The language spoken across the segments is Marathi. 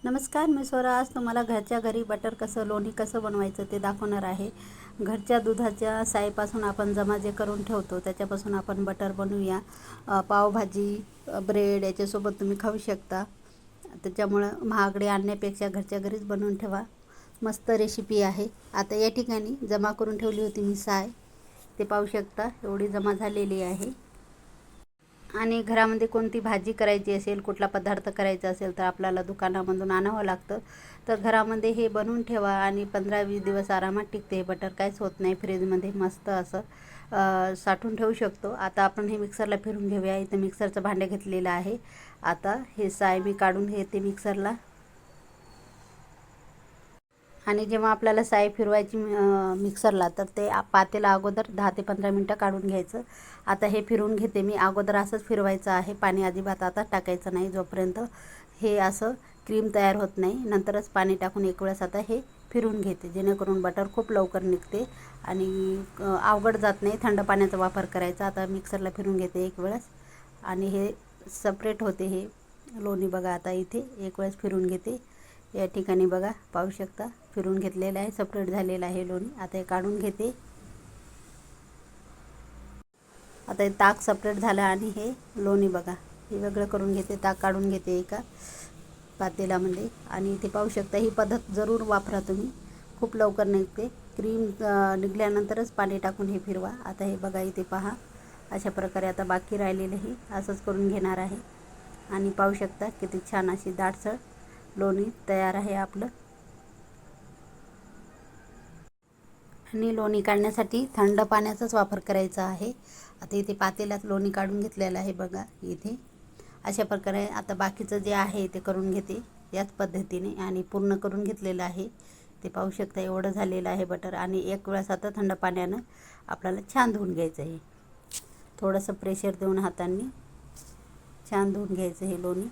नमस्कार, मी स्वरा. आज तुम्हाला घरच्या घरी बटर लोणी कसं बनवायचं ते दाखवणार आहे. घरच्या दुधाच्या साईपासून आपण जमा जे करून ठेवतो त्याच्यापासून आपण बटर बनवूया. पावभाजी, ब्रेड याच्यासोबत तुम्ही खाऊ शकता. त्याच्यामुळं महागडे आणण्यापेक्षा घरच्या घरीच बनवून ठेवा. मस्त रेसिपी आहे. आता या ठिकाणी जमा करून ठेवली होती मी साय, ते पाहू शकता एवढी जमा झालेली आहे. आणि घरामध्ये कोणती भाजी करायची असेल, कुठला पदार्थ करायचा असेल तर आपल्याला दुकानामधून आणावं लागतं. तर घरामध्ये हे बनवून ठेवा आणि 15-20 दिवस आरामात टिकते. हे बटर काहीच होत नाही. फ्रीजमध्ये मस्त असं साठवून ठेवू शकतो. आता आपण हे मिक्सरला फिरून घेऊया. इथं मिक्सरचं भांडं घेतलेलं आहे. आता हे साय मी काढून घेते मिक्सरला. आणि जेव्हा आपल्याला साय फिरवायची मिक्सरला, तर ते पातेला अगोदर 10 ते 15 मिनटं काढून घ्यायचं. आता हे फिरवून घेते मी. अगोदर असंच फिरवायचं आहे, पाणी अजिबात आता टाकायचं नाही जोपर्यंत हे असं क्रीम तयार होत नाही. नंतरच पाणी टाकून एक वेळेस आता हे फिरवून घेते, जेणेकरून बटर खूप लवकर निघते आणि अवघड जात नाही. थंड पाण्याचा वापर करायचा. आता मिक्सरला फिरून घेते एक वेळेस आणि हे सेपरेट होते. हे लोणी बघा, आता इथे एक वेळेस फिरून घेते. या ठिकाणी बघा, पाहू शकता फिरून घेतलेलं आहे, सेपरेट झालेलं आहे लोणी. आता हे काढून घेते. आता हे ताक सेपरेट झालं आणि हे लोणी बघा हे वेगळं करून घेते. ताक काढून घेते एका पातेल्यामध्ये. आणि इथे पाहू शकता, ही पद्धत जरूर वापरा तुम्ही, खूप लवकर निघते. क्रीम निघाल्यानंतरच पाणी टाकून हे फिरवा. आता हे बघा, इथे पहा अशा प्रकारे आता बाकी राहिलेलंही असंच करून घेणार आहे. आणि पाहू शकता किती छान अशी दाटसर लोणी तयार आहे आपलं. आणि लोणी काढण्यासाठी थंड पाण्याचाच वापर करायचा आहे. आता इथे पातेल्यात लोणी काढून घेतलेलं आहे बघा इथे. अशा प्रकारे आता बाकीचं जे आहे ते करून घेते याच पद्धतीने. आणि पूर्ण करून घेतलेलं आहे. ते पाहू शकता एवढं झालेलं आहे बटर. आणि एक वेळेस आता थंड पाण्यानं आपल्याला छान धुवून घ्यायचं आहे. थोडंसं प्रेशर देऊन हातांनी छान धुवून घ्यायचं हे लोणी.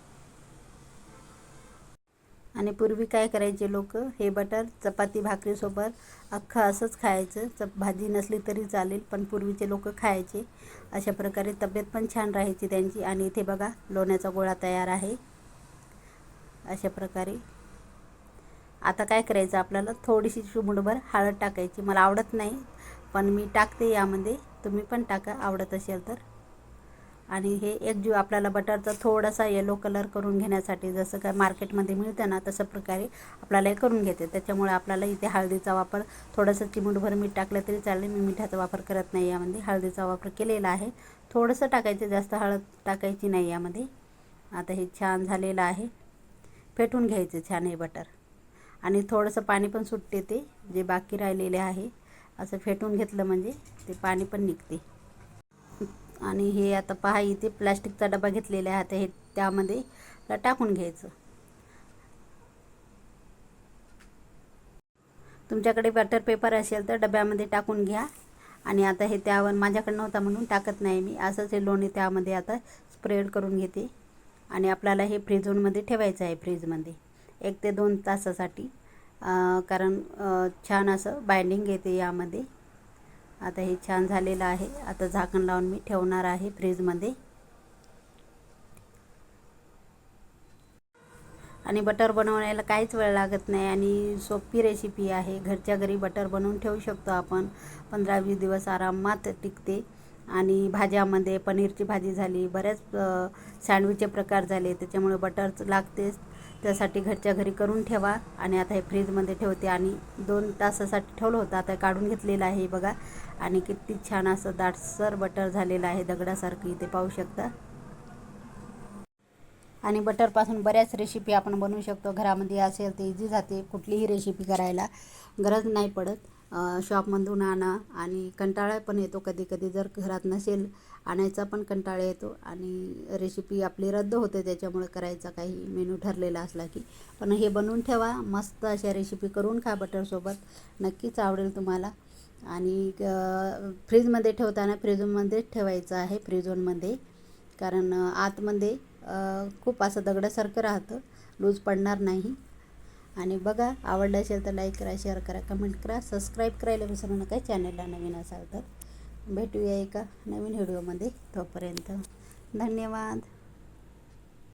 आणि पूर्वी काय करायचे लोक, हे बटर चपाती भाकरीसोबत अख्खं असंच खायचं. भाजी नसली तरी चालेल, पण पूर्वीचे लोक खायचे. अशा प्रकारे तब्येत पण छान राहायची त्यांची. आणि इथे बघा लोण्याचा गोळा तयार आहे अशा प्रकारे. आता काय करायचं, आपल्याला थोडीशी चिमूटभर हळद टाकायची. मला आवडत नाही पण मी टाकते यामध्ये, तुम्ही पण टाका आवडत असेल तर. आणि हे एकजीव आपल्याला बटरचा थोडासा येलो कलर करून घेण्यासाठी, जसं काय मार्केटमध्ये मिळतं ना तसं प्रकारे आपल्याला हे करून घेते. त्याच्यामुळे आपल्याला इथे हळदीचा वापर, थोडंसं चिमूटभर मीठ टाकलं तरी चालेल. मी मिठाचा वापर करत नाही यामध्ये, हळदीचा वापर केलेला आहे. थोडंसं टाकायचं, जास्त हळद टाकायची नाही यामध्ये. आता हे छान झालेलं आहे. फेटून घ्यायचं छान हे बटर. आणि थोडंसं पाणी पण सुटते, ते जे बाकी राहिलेले आहे असं फेटून घेतलं म्हणजे ते पाणी पण निघते. आणि हे आता पहा, इथे प्लास्टिकचा डबा घेतलेला आहे. आता हे त्यामध्ये टाकून घ्यायचं. तुमच्याकडे बटर पेपर असेल तर डब्यामध्ये टाकून घ्या. आणि आता हे त्यावर, माझ्याकडे नव्हता म्हणून टाकत नाही मी, असंच हे लोणी त्यामध्ये आता स्प्रेड करून घेते. आणि आपल्याला हे फ्रीझमध्ये ठेवायचं आहे, फ्रीजमध्ये 1 ते 2 तासासाठी. कारण छान असं बाइंडिंग येते यामध्ये. आता हे छान झालेलं आहे. आता झाकण लावून मी ठेवणार आहे फ्रीजमध्ये. आणि बटर बनवण्याला काहीच वेळ लागत नाही आणि सोपी रेसिपी आहे. घरच्या घरी बटर बनवून ठेवू शकतो आपण. 15-20 दिवस आरामात टिकते. आणि भाज्यामध्ये पनीरची भाजी झाली, बऱ्याच सँडविचचे प्रकार झाले, त्याच्यामुळे बटर लागतेच. त्यासाठी घरच्या घरी करून ठेवा. आणि आता हे फ्रीजमध्ये ठेवते. आणि 2 तासासाठी ठेवलं होतं, आता काढून घेतलेलं आहे बघा. आणि किती छान असं दाटसर बटर झालेलं आहे, दगडासारखं, इथे पाहू शकता. आणि बटरपासून बऱ्याच रेसिपी आपण बनवू शकतो. घरामध्ये असेल ते इझी जाते. कुठलीही रेसिपी करायला गरज नाही पडत. शॉपमधून आणा. आणि कंटाळा पण येतो कधी कधी, जर घरात नसेल आणायचा पण कंटाळा येतो. आणि रेसिपी आपली रद्द होते त्याच्यामुळे, करायचा काही मेनू ठरलेला असला की. पण हे बनवून ठेवा, मस्त अशा रेसिपी करून खा बटरसोबत, नक्कीच आवडेल तुम्हाला. आणि फ्रीजमध्ये ठेवताना फ्रीजमध्येच ठेवायचं आहे, फ्रीझोनमध्ये. कारण आतमध्ये खूप असं दगडासारखं राहतं, लूज पडणार नाही. आणि बघा, आवडलं असेल तर लाईक करा, शेअर करा, कमेंट करा, सबस्क्राईब करायला विसरू नका चॅनलला नवीन असाल तर. भेटूया एका नवीन व्हिडिओमध्ये. तोपर्यंत धन्यवाद.